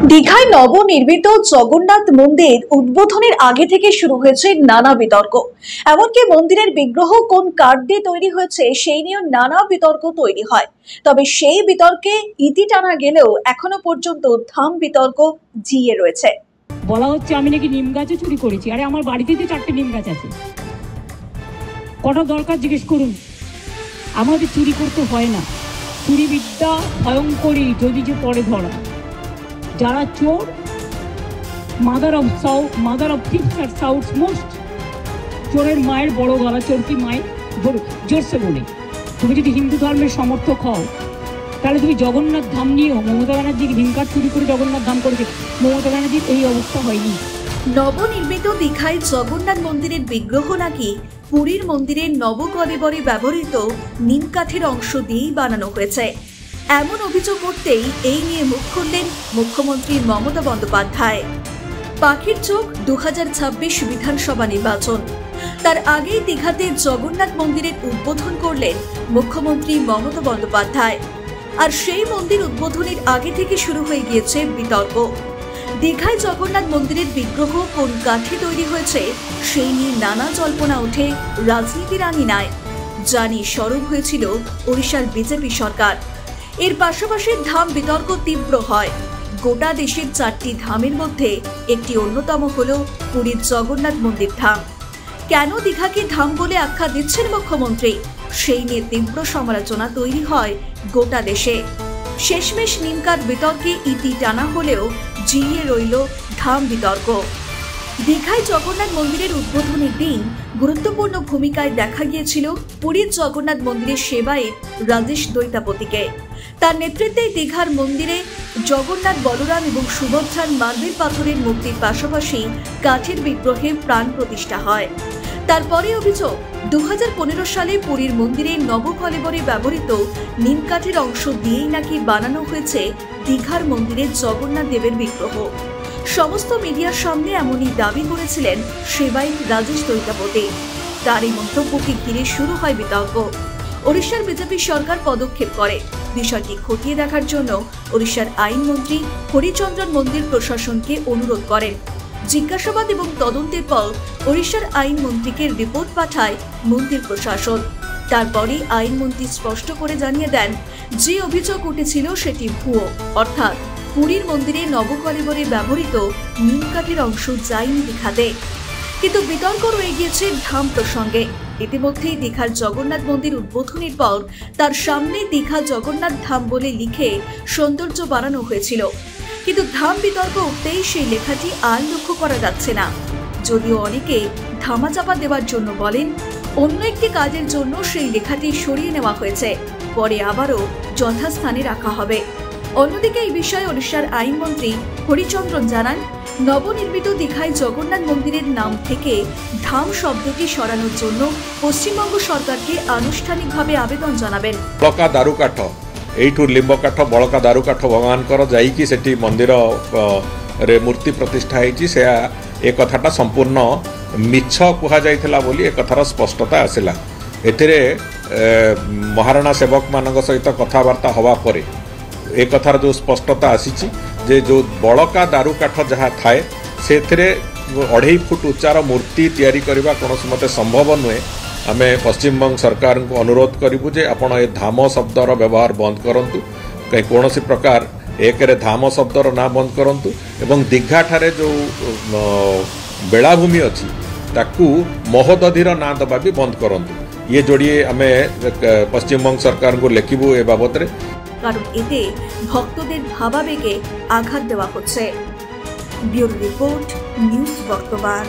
দীঘায় নবনির্মিত জগন্নাথ মন্দির উদ্বোধনের আগে থেকে শুরু হয়েছে নানা বিতর্ক। এমনকি মন্দিরের বিগ্রহ কোন কাঠ দিয়ে তৈরি হয়েছে সেই নিয়ে নানা বিতর্ক তৈরি হয়। তবে সেই বিতর্কে ইতি টানা গেলেও এখনো পর্যন্ত ধাম বিতর্ক জিয়ে রয়েছে। বলা হচ্ছে আমি নাকি নিম গাছও চুরি করেছি। আরে আমার বাড়িতে তো 4টে নিম গাছ আছে, কটা দরকার জিজ্ঞেস করুন। আমাদের চুরি করতে হয় না। চুরি বিদ্যা ভয়ঙ্করী যদি যে পরে ধরা। যারা চোর, মাদার অফ থিপস আর সাউথস মোস্ট। চোরের মায়ের বড় গলা, চোরকি মায়ের জোরসে বলে। তুমি যদি হিন্দু ধর্মের সমর্থক হও তাহলে তুমি জগন্নাথ ধাম নিয়েও মমতা ব্যানার্জির হিমকার চুরি করে জগন্নাথ ধাম করেছে। মমতা ব্যানার্জির এই অবস্থা হয়নি। নবনির্মিত দীঘায় জগন্নাথ মন্দিরের বিগ্রহ নাকি পুরীর মন্দিরের নবকলেবরে ব্যবহৃত নিম কাঠের অংশ দিয়েই বানানো হয়েছে। এমন অভিযোগ করতেই এই নিয়ে মুখ খুললেন মুখ্যমন্ত্রী মমতা বন্দ্যোপাধ্যায়। পাখির চোখ 2026 বিধানসভা নির্বাচন, তার আগেই দীঘাতে জগন্নাথ মন্দিরের উদ্বোধন করলেন মুখ্যমন্ত্রী মমতা বন্দ্যোপাধ্যায়। আর সেই মন্দির উদ্বোধনের আগে থেকে শুরু হয়ে গিয়েছে বিতর্ক। দীঘায় জগন্নাথ মন্দিরের বিগ্রহ কোন কাঠে তৈরি হয়েছে সেই নিয়ে নানা জল্পনা ওঠে রাজনীতির আঙিনায়, যা নিয়ে সরব হয়েছিল ওড়িশার বিজেপি সরকার। এর পাশাপাশি ধাম বিতর্ক তীব্র হয়। গোটা দেশের 4টি ধামের মধ্যে একটি অন্যতম হল পুরীর জগন্নাথ মন্দির ধাম। কেন দীঘাকে ধাম বলে আখ্যা দিচ্ছেন মুখ্যমন্ত্রী সেই নিয়ে তীব্র সমালোচনা তৈরি হয় গোটা দেশে। শেষমেশ নিমকাঠ বিতর্কে ইতি টানা হলেও জিয়ে রইল ধাম বিতর্ক। দীঘায় জগন্নাথ মন্দিরের উদ্বোধনের দিন গুরুত্বপূর্ণ ভূমিকায় দেখা গিয়েছিল পুরীর জগন্নাথ মন্দিরের সেবায়েত রাজেশ দৈতাপতিকে। তার নেতৃত্বে দীঘার মন্দিরে জগন্নাথ, বলরাম এবং সুভদ্রার মার্বেল পাথরের মূর্তির পাশাপাশি কাঠের বিগ্রহে প্রাণ প্রতিষ্ঠা হয়। তারপরে অভিযোগ 2015 সালে পুরীর মন্দিরে নবকলেবরে ব্যবহৃত নিম কাঠের অংশ দিয়েই নাকি বানানো হয়েছে দীঘার মন্দিরের জগন্নাথ দেবের বিগ্রহ। সমস্ত মিডিয়ার সামনে এমনই দাবি করেছিলেন সেবায়েত রাজেশ দৈতাপতি। তার এই মন্তব্যকে ঘিরে শুরু হয় বিতর্ক। ওড়িশার বিজেপি সরকার পদক্ষেপ করে। বিষয়টি খতিয়ে দেখার জন্য ওড়িশার আইনমন্ত্রী হরিচন্দ্রন মন্দির প্রশাসনকে অনুরোধ করেন। জিজ্ঞাসাবাদ এবং তদন্তের পর ওড়িশার আইনমন্ত্রীকে রিপোর্ট পাঠায় মন্দির প্রশাসন। তারপরে আইনমন্ত্রী স্পষ্ট করে জানিয়ে দেন যে অভিযোগ উঠেছিল সেটি ভুয়ো, অর্থাৎ পুরীর মন্দিরে নবকলেবরে ব্যবহৃত নিম কাঠের অংশ যায়নি দীঘাতে। কিন্তু বিতর্ক রয়ে গিয়েছে ধাম প্রসঙ্গে। ইতিমধ্যেই দীঘার জগন্নাথ মন্দির উদ্বোধনের পর তার সামনে দীঘা জগন্নাথ ধাম বলে লিখে সৌন্দর্য বাড়ানো হয়েছিল। কিন্তু ধাম বিতর্ক উঠতেই সেই লেখাটি আর লক্ষ্য করা যাচ্ছে না। যদিও অনেকে ধামাচাপা দেওয়ার জন্য বলেন, অন্য একটি কাজের জন্য সেই লেখাটি সরিয়ে নেওয়া হয়েছে, পরে আবারও যথাস্থানে রাখা হবে। অন্যদিকে এই বিষয়ে ওড়িশার আইনমন্ত্রী হরিচন্দ্রন জানান, নবনির্মিত দীঘায় জগন্নাথ মন্দিরের নাম থেকে ধাম শব্দটি সরানোর জন্য পশ্চিমবঙ্গ সরকারকে আনুষ্ঠানিকভাবে আবেদন জানাবেন। বড়কা দারুকাঠ, এইঠু লিম্ব কাঠ, বড়কা দারুকাঠ ভগবানଙ୍କର ଯାଇକି ସେଠି ମନ୍ଦିରରେ ମୂର୍ତ୍ତି ପ୍ରତିଷ୍ଠା ହେଇଛି, ସେ ଏ କଥାଟା ସମ୍ପୂର୍ଣ୍ଣ ମିଛ କୁହାଯାଇଥିଲା ବୋଲି ଏ କଥାର ସ୍ପଷ୍ଟତା ଆସିଲା। ଏଥିରେ ମହାରଣା ସେବକମାନଙ୍କ ସହିତ କଥାବାର୍ତ୍ତା ହେବା ପରେ ଏ କଥାର ଯେଉଁ ସ୍ପଷ୍ଟତା ଆସିଛି ଯେ ଯେଉଁ ବଳକା ଦାରୁକାଠ ଯାହା ଥାଏ ସେଥିରେ 2.5 ଫୁଟ ଉଚ୍ଚାର ମୂର୍ତ୍ତି ତିଆରି କରିବା କୌଣସି ମତେ ସମ୍ଭବ ନୁହେଁ। ଆମେ ପଶ୍ଚିମବଙ୍ଗ ସରକାରଙ୍କୁ ଅନୁରୋଧ କରିବୁ ଯେ ଆପଣ ଏ ଧାମ ଶବ୍ଦର ବ୍ୟବହାର ବନ୍ଦ କରନ୍ତୁ। କୌଣସି ପ୍ରକାର ଏକରେ ଧାମ ଶବ୍ଦର ନାଁ ବନ୍ଦ କରନ୍ତୁ ଏବଂ ଦୀଘାଠାରେ ଯେଉଁ ବେଳାଭୂମି ଅଛି ତାକୁ ମହୋଦଧିର ନାଁ ଦେବା ବି ବନ୍ଦ କରନ୍ତୁ। ଇଏ ଯୋଡ଼ିଏ ଆମେ ପଶ୍ଚିମବଙ୍ଗ ସରକାରଙ୍କୁ ଲେଖିବୁ ଏ ବାବଦରେ, কারণ এতে ভক্তদের ভাবাবেগে আঘাত দেওয়া হচ্ছে। ব্যুরো রিপোর্ট, নিউজ বর্তমান।